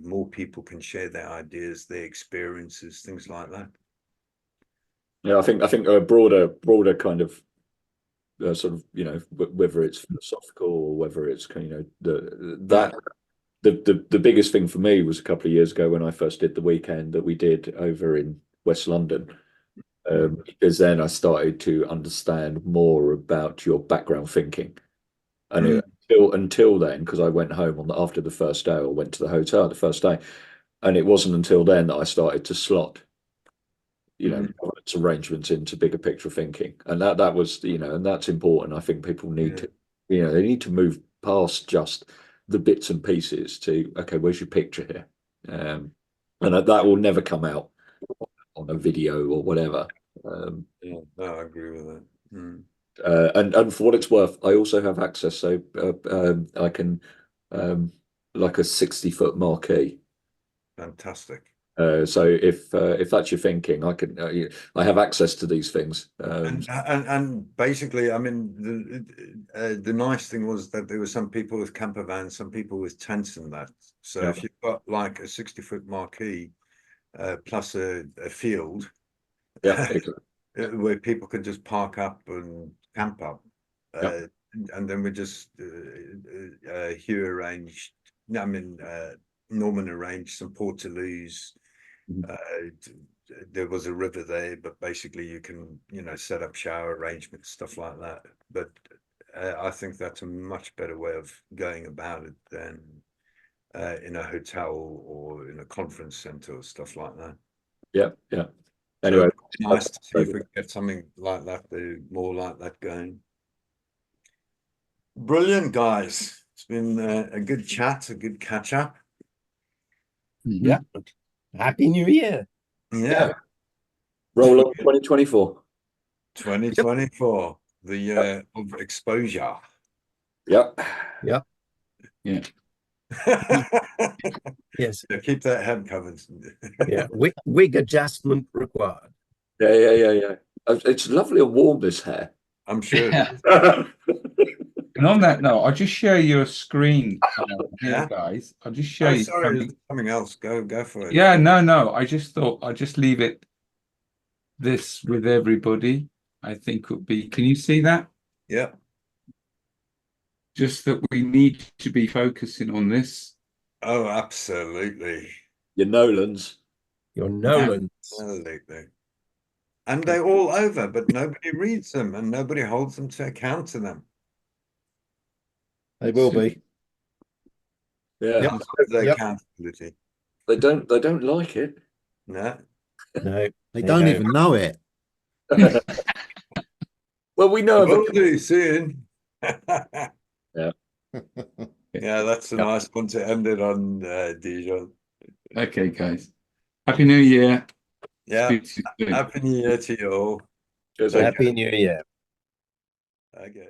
more people can share their ideas, their experiences, things like that. Yeah, I think a broader kind of sort of, whether it's philosophical or whether it's the biggest thing for me was a couple of years ago when I first did the weekend that we did over in West London. Because then I started to understand more about your background thinking, and until then, because I went home after the first day, or went to the hotel the first day, and it wasn't until then that I started to slot, arrangements into bigger picture thinking, and that was, and that's important. I think people need to, they need to move past just the bits and pieces to, okay, where's your picture here, and that will never come out on a video or whatever. No, I agree with that. And for what it's worth, I also have access, so I can, like a 60-foot marquee. Fantastic. So if that's your thinking, I can, I have access to these things. And basically, I mean, the nice thing was that there were some people with camper vans, some people with tents and that. So if you've got like a 60-foot marquee, plus a field, where people can just park up and camp up, and then we just Norman arranged some portaloos. There was a river there, but basically you can, set up shower arrangements, stuff like that. But I think that's a much better way of going about it than in a hotel or in a conference center or stuff like that. Yeah. Anyway, so it's nice to see if we can get something like that, more like that going. Brilliant, guys. It's been a good chat, a good catch up. Yeah. Happy New Year. Yeah. Roll on 2024. 2024, the year of exposure. Yep. Yeah. Yes. So keep that head covered. Yeah. Wig adjustment required. Yeah. It's lovely and warm, this hair. I'm sure. Yeah. And on that note, I'll just share your screen here, guys. I'll just show you something else. Go for it. Yeah, no. I just thought I'll just leave this with everybody. I think would be. Can you see that? Yeah. Just that we need to be focusing on this. Oh, absolutely. Your Nolans. Your Nolans. Absolutely. And they're all over, but nobody reads them and nobody holds them to account to them. They will be. Yeah. Their accountability. They don't like it. No. No. They don't even know it. Well, we know. Will do soon. Yeah. Yeah, that's a nice one to end it on, Dijon. Okay, guys. Happy New Year. Yeah. Happy New Year to you all. Happy New Year. Okay.